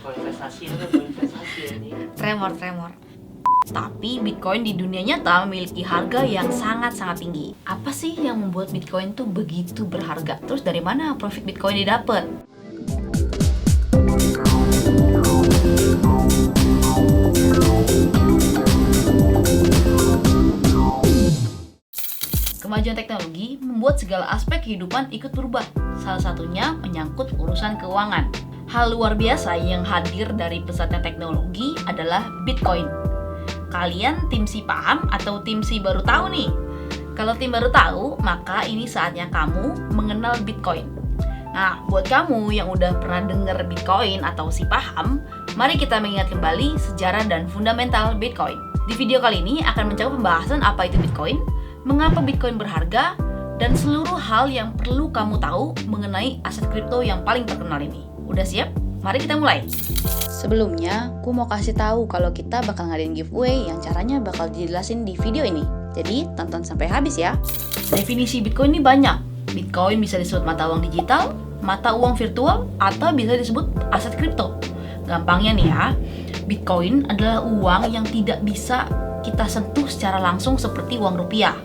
Kalau investasi itu kalau investasi ini. Tremor. Tapi Bitcoin di dunia nyata memiliki harga yang sangat-sangat tinggi. Apa sih yang membuat Bitcoin tuh begitu berharga? Terus dari mana profit Bitcoin didapat? Kemajuan teknologi membuat segala aspek kehidupan ikut berubah. Salah satunya menyangkut urusan keuangan. Hal luar biasa yang hadir dari pesatnya teknologi adalah Bitcoin. Kalian tim si paham atau tim si baru tahu nih? Kalau tim baru tahu, maka ini saatnya kamu mengenal Bitcoin. Nah, buat kamu yang udah pernah dengar Bitcoin atau si paham, mari kita mengingat kembali sejarah dan fundamental Bitcoin. Di video kali ini akan mencoba pembahasan apa itu Bitcoin, mengapa Bitcoin berharga, dan seluruh hal yang perlu kamu tahu mengenai aset kripto yang paling terkenal ini. Udah siap? Mari kita mulai. Sebelumnya, aku mau kasih tahu kalau kita bakal ngadain giveaway yang caranya bakal dijelasin di video ini. Jadi, tonton sampai habis ya. Definisi Bitcoin ini banyak. Bitcoin bisa disebut mata uang digital, mata uang virtual, atau bisa disebut aset kripto. Gampangnya nih ya, Bitcoin adalah uang yang tidak bisa kita sentuh secara langsung seperti uang rupiah.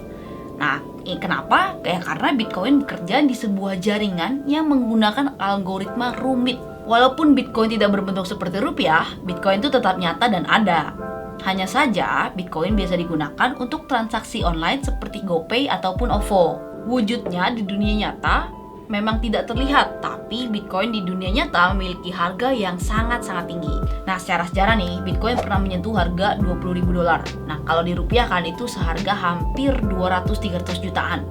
Nah, kenapa? Karena Bitcoin bekerja di sebuah jaringan yang menggunakan algoritma rumit. Walaupun Bitcoin tidak berbentuk seperti rupiah, Bitcoin itu tetap nyata dan ada. Hanya saja, Bitcoin biasa digunakan untuk transaksi online seperti GoPay ataupun OVO. Wujudnya di dunia nyata memang tidak terlihat, tapi Bitcoin di dunia nyata memiliki harga yang sangat-sangat tinggi. Nah, secara sejarah nih, Bitcoin pernah menyentuh harga $20.000. Nah, kalau dirupiahkan itu seharga hampir 200-300 jutaan.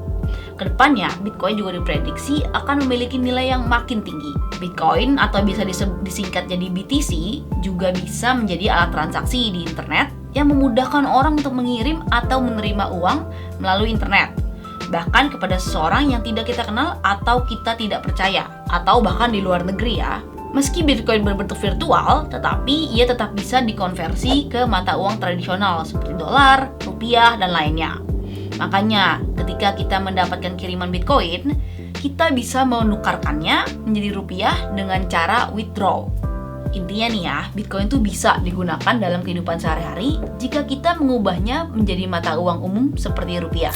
Kedepannya, Bitcoin juga diprediksi akan memiliki nilai yang makin tinggi. Bitcoin atau bisa disingkat jadi BTC juga bisa menjadi alat transaksi di internet yang memudahkan orang untuk mengirim atau menerima uang melalui internet. Bahkan kepada seseorang yang tidak kita kenal atau kita tidak percaya, atau bahkan di luar negeri ya. Meski Bitcoin berbentuk virtual, tetapi ia tetap bisa dikonversi ke mata uang tradisional seperti dolar, rupiah, dan lainnya. Makanya, ketika kita mendapatkan kiriman Bitcoin, kita bisa menukarkannya menjadi rupiah dengan cara withdraw. Intinya nih ya, Bitcoin tuh bisa digunakan dalam kehidupan sehari-hari jika kita mengubahnya menjadi mata uang umum seperti rupiah.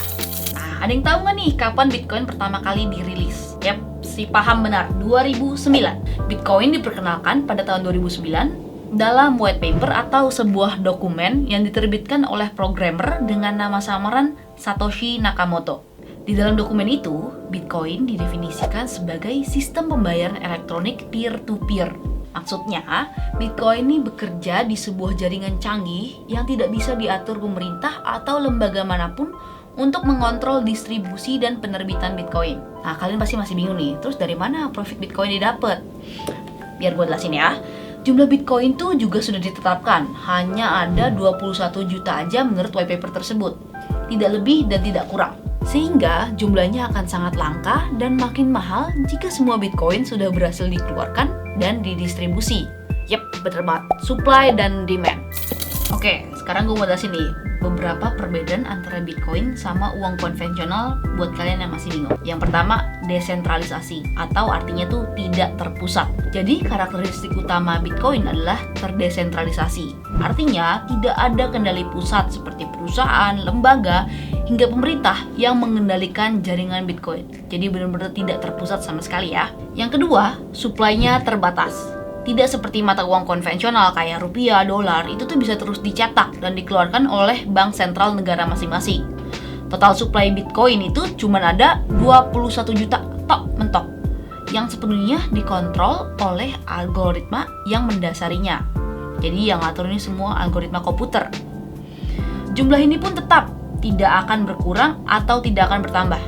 Ada yang tahu nggak nih kapan Bitcoin pertama kali dirilis? Yap, si paham benar, 2009. Bitcoin diperkenalkan pada tahun 2009 dalam white paper atau sebuah dokumen yang diterbitkan oleh programmer dengan nama samaran Satoshi Nakamoto. Di dalam dokumen itu, Bitcoin didefinisikan sebagai sistem pembayaran elektronik peer-to-peer. Maksudnya, Bitcoin ini bekerja di sebuah jaringan canggih yang tidak bisa diatur pemerintah atau lembaga manapun untuk mengontrol distribusi dan penerbitan Bitcoin. Nah, kalian pasti masih bingung nih, terus dari mana profit Bitcoin didapat? Biar gue jelasin ya. Jumlah Bitcoin tuh juga sudah ditetapkan, hanya ada 21 juta aja menurut white paper tersebut. Tidak lebih dan tidak kurang. Sehingga jumlahnya akan sangat langka dan makin mahal jika semua Bitcoin sudah berhasil dikeluarkan dan didistribusi. Yep, bener banget. Supply dan demand. Oke, sekarang gue mau jelasin nih beberapa perbedaan antara Bitcoin sama uang konvensional buat kalian yang masih bingung. Yang pertama, desentralisasi atau artinya tuh tidak terpusat. Jadi karakteristik utama Bitcoin adalah terdesentralisasi. Artinya tidak ada kendali pusat seperti perusahaan, lembaga, hingga pemerintah yang mengendalikan jaringan Bitcoin. Jadi benar-benar tidak terpusat sama sekali ya. Yang kedua, supply-nya terbatas. Tidak seperti mata uang konvensional kayak rupiah, dolar, itu tuh bisa terus dicetak dan dikeluarkan oleh bank sentral negara masing-masing. Total supply Bitcoin itu cuma ada 21 juta tok mentok, yang sepenuhnya dikontrol oleh algoritma yang mendasarinya. Jadi yang ngatur ini semua algoritma komputer. Jumlah ini pun tetap tidak akan berkurang atau tidak akan bertambah.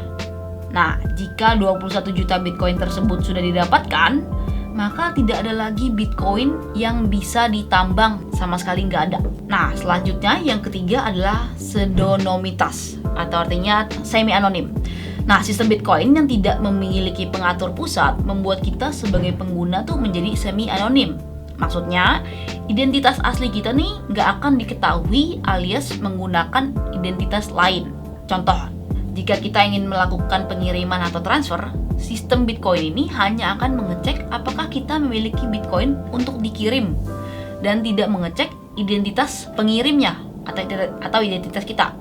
Nah, jika 21 juta Bitcoin tersebut sudah didapatkan, maka tidak ada lagi Bitcoin yang bisa ditambang, sama sekali nggak ada. Nah, selanjutnya yang ketiga adalah pseudonymitas atau artinya semi-anonim. Nah, sistem Bitcoin yang tidak memiliki pengatur pusat membuat kita sebagai pengguna tuh menjadi semi-anonim. Maksudnya, identitas asli kita nih nggak akan diketahui alias menggunakan identitas lain. Contoh, Jika kita ingin melakukan pengiriman atau transfer, sistem Bitcoin ini hanya akan mengecek apakah kita memiliki Bitcoin untuk dikirim dan tidak mengecek identitas pengirimnya atau identitas kita.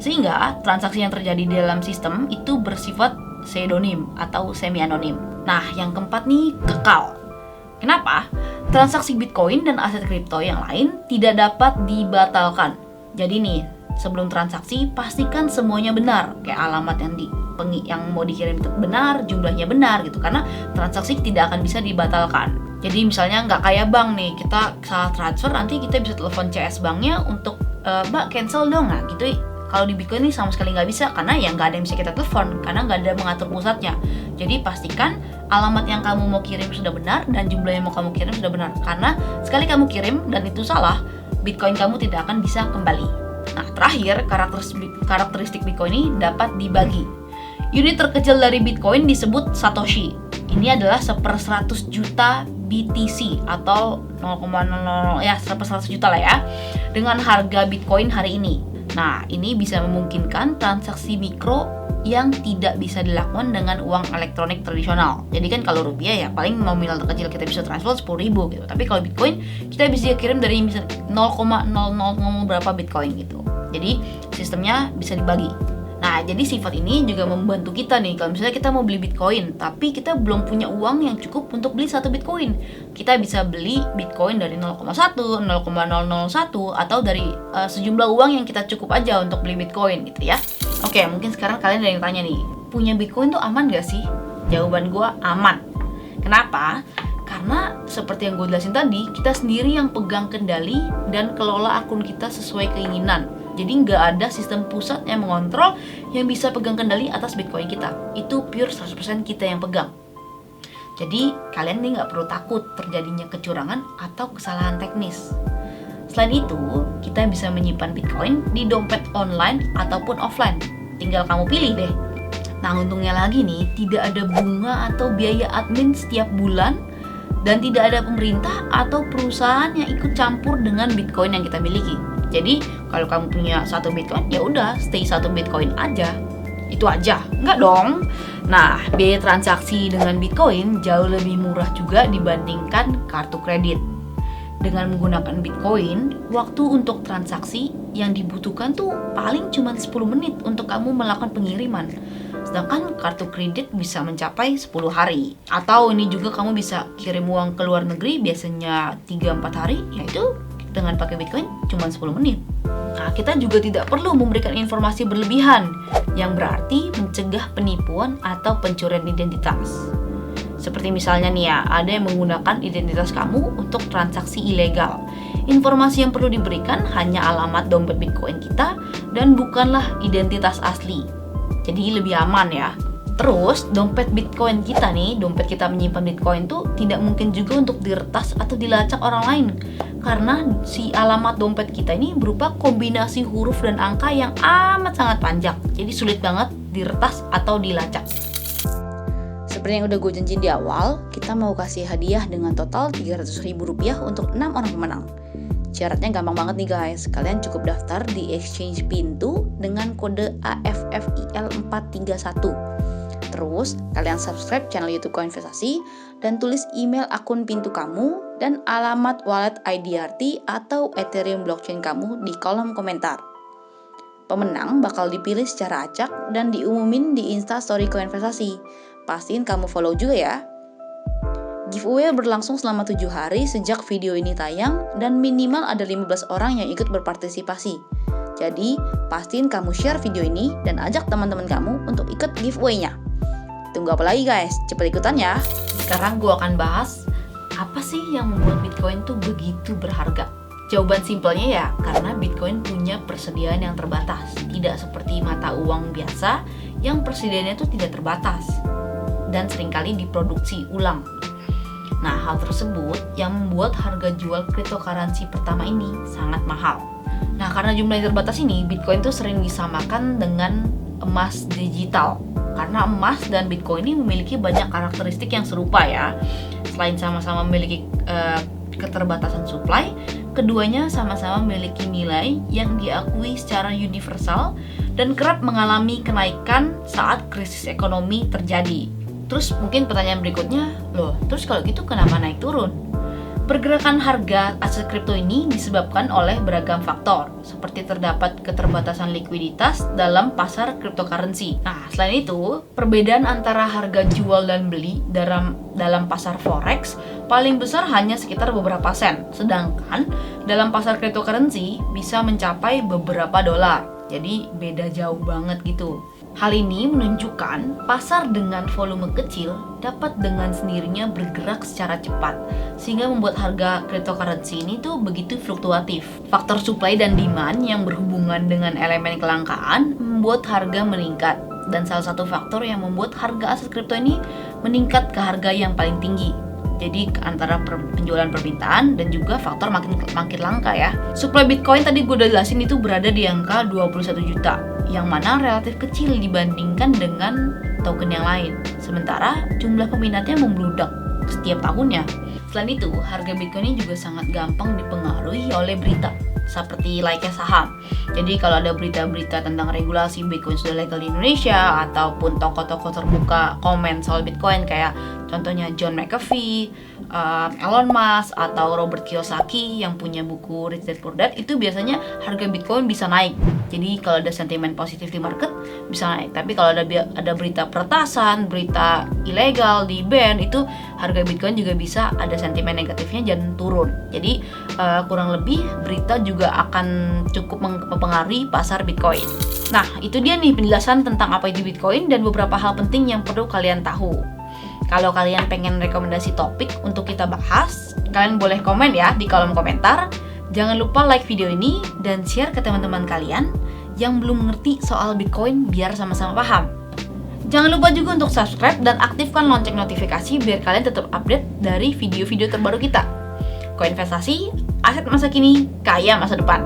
Sehingga transaksi yang terjadi di dalam sistem itu bersifat pseudonim atau semi-anonim. Nah, yang keempat nih, kekal. Kenapa? Transaksi Bitcoin dan aset kripto yang lain tidak dapat dibatalkan. Jadi nih, sebelum transaksi pastikan semuanya benar, kayak alamat yang mau dikirim itu benar, jumlahnya benar gitu, karena transaksi tidak akan bisa dibatalkan. Jadi misalnya nggak kayak bank nih, kita salah transfer nanti kita bisa telepon CS banknya untuk Mbak cancel dong, nah gitu. Kalau di Bitcoin ini sama sekali nggak bisa, karena ya nggak ada yang bisa kita telepon, karena nggak ada mengatur pusatnya. Jadi pastikan alamat yang kamu mau kirim sudah benar dan jumlah yang mau kamu kirim sudah benar, karena sekali kamu kirim dan itu salah, Bitcoin kamu tidak akan bisa kembali. Nah, terakhir, karakteristik Bitcoin ini dapat dibagi. Unit terkecil dari Bitcoin disebut Satoshi. Ini adalah 1/100 juta BTC atau 0,00 ya 1/100 juta lah ya, dengan harga Bitcoin hari ini. Nah, ini bisa memungkinkan transaksi mikro yang tidak bisa dilakukan dengan uang elektronik tradisional. Jadi kan kalau rupiah ya paling nominal terkecil kita bisa transfer 10.000 gitu. Tapi kalau Bitcoin kita bisa kirim dari misal 0,00 berapa Bitcoin gitu. Jadi sistemnya bisa dibagi. Nah, jadi sifat ini juga membantu kita nih kalau misalnya kita mau beli Bitcoin tapi kita belum punya uang yang cukup untuk beli 1 Bitcoin. Kita bisa beli Bitcoin dari 0,1, 0,001 atau dari sejumlah uang yang kita cukup aja untuk beli Bitcoin gitu ya. Oke, mungkin sekarang kalian ada yang tanya nih, punya Bitcoin tuh aman gak sih? Jawaban gue aman. Kenapa? Karena seperti yang gue jelasin tadi, kita sendiri yang pegang kendali dan kelola akun kita sesuai keinginan. Jadi nggak ada sistem pusat yang mengontrol yang bisa pegang kendali atas Bitcoin kita. Itu pure 100% kita yang pegang. Jadi kalian nih nggak perlu takut terjadinya kecurangan atau kesalahan teknis. Selain itu, kita bisa menyimpan Bitcoin di dompet online ataupun offline. Tinggal kamu pilih deh. Nah, untungnya lagi nih, tidak ada bunga atau biaya admin setiap bulan dan tidak ada pemerintah atau perusahaan yang ikut campur dengan Bitcoin yang kita miliki. Jadi kalau kamu punya 1 Bitcoin, ya udah stay 1 Bitcoin aja. Itu aja, enggak dong. Nah, biaya transaksi dengan Bitcoin jauh lebih murah juga dibandingkan kartu kredit. Dengan menggunakan Bitcoin, waktu untuk transaksi yang dibutuhkan tuh paling cuma 10 menit untuk kamu melakukan pengiriman. Sedangkan kartu kredit bisa mencapai 10 hari. Atau ini juga kamu bisa kirim uang ke luar negeri biasanya 3-4 hari, yaitu dengan pakai Bitcoin cuma 10 menit. Nah, kita juga tidak perlu memberikan informasi berlebihan yang berarti mencegah penipuan atau pencurian identitas. Seperti misalnya nih ya, ada yang menggunakan identitas kamu untuk transaksi ilegal. Informasi yang perlu diberikan hanya alamat dompet Bitcoin kita dan bukanlah identitas asli. Jadi lebih aman ya. Terus, dompet Bitcoin kita nih, dompet kita menyimpan Bitcoin tuh tidak mungkin juga untuk diretas atau dilacak orang lain. Karena si alamat dompet kita ini berupa kombinasi huruf dan angka yang amat sangat panjang. Jadi sulit banget diretas atau dilacak. Seperti yang udah gue janjiin di awal, kita mau kasih hadiah dengan total Rp300.000 untuk 6 orang pemenang. Syaratnya gampang banget nih guys, kalian cukup daftar di Exchange Pintu dengan kode AFFIL431. Terus, kalian subscribe channel YouTube Koinvestasi dan tulis email akun Pintu kamu dan alamat wallet IDRT atau Ethereum blockchain kamu di kolom komentar. Pemenang bakal dipilih secara acak dan diumumin di Instastory Koinvestasi. Pastiin kamu follow juga ya. Giveaway berlangsung selama 7 hari sejak video ini tayang dan minimal ada 15 orang yang ikut berpartisipasi. Jadi, pastiin kamu share video ini dan ajak teman-teman kamu untuk ikut giveaway-nya. Tunggu apa lagi guys? Cepat ikutan ya. Sekarang gue akan bahas apa sih yang membuat Bitcoin tuh begitu berharga. Jawaban simpelnya ya, karena Bitcoin punya persediaan yang terbatas. Tidak seperti mata uang biasa yang persediaannya tuh tidak terbatas dan seringkali diproduksi ulang. Nah, hal tersebut yang membuat harga jual cryptocurrency pertama ini sangat mahal. Nah, karena jumlahnya terbatas ini, Bitcoin tuh sering disamakan dengan emas digital. Karena emas dan Bitcoin ini memiliki banyak karakteristik yang serupa ya. Selain sama-sama memiliki keterbatasan supply, keduanya sama-sama memiliki nilai yang diakui secara universal dan kerap mengalami kenaikan saat krisis ekonomi terjadi. Terus mungkin pertanyaan berikutnya, loh, terus kalau gitu kenapa naik turun? Pergerakan harga aset kripto ini disebabkan oleh beragam faktor, seperti terdapat keterbatasan likuiditas dalam pasar cryptocurrency. Nah, selain itu, perbedaan antara harga jual dan beli dalam pasar forex paling besar hanya sekitar beberapa sen, sedangkan dalam pasar cryptocurrency bisa mencapai beberapa dolar. Jadi beda jauh banget gitu. Hal ini menunjukkan pasar dengan volume kecil dapat dengan sendirinya bergerak secara cepat, sehingga membuat harga cryptocurrency ini tuh begitu fluktuatif. Faktor supply dan demand yang berhubungan dengan elemen kelangkaan membuat harga meningkat, dan salah satu faktor yang membuat harga aset kripto ini meningkat ke harga yang paling tinggi. Jadi antara penjualan permintaan dan juga faktor makin langka ya. Supply Bitcoin tadi gue udah jelasin itu berada di angka 21 juta, yang mana relatif kecil dibandingkan dengan token yang lain. Sementara jumlah peminatnya membludak setiap tahunnya. Selain itu, harga Bitcoin ini juga sangat gampang dipengaruhi oleh berita, seperti layaknya saham. Jadi kalau ada berita-berita tentang regulasi Bitcoin sudah legal di Indonesia, ataupun tokoh-tokoh terbuka komen soal Bitcoin kayak contohnya John McAfee, Elon Musk, atau Robert Kiyosaki yang punya buku Rich Dad Poor Dad, itu biasanya harga Bitcoin bisa naik. Jadi kalau ada sentimen positif di market bisa naik. Tapi kalau ada berita peretasan, berita ilegal di ban, itu harga Bitcoin juga bisa ada sentimen negatifnya dan turun. Jadi kurang lebih berita juga akan cukup mempengaruhi pasar Bitcoin. Nah, itu dia nih penjelasan tentang apa itu Bitcoin dan beberapa hal penting yang perlu kalian tahu. Kalau kalian pengen rekomendasi topik untuk kita bahas, kalian boleh komen ya di kolom komentar. Jangan lupa like video ini dan share ke teman-teman kalian yang belum mengerti soal Bitcoin biar sama-sama paham. Jangan lupa juga untuk subscribe dan aktifkan lonceng notifikasi biar kalian tetap update dari video-video terbaru kita. Koinvestasi, aset masa kini, kaya masa depan.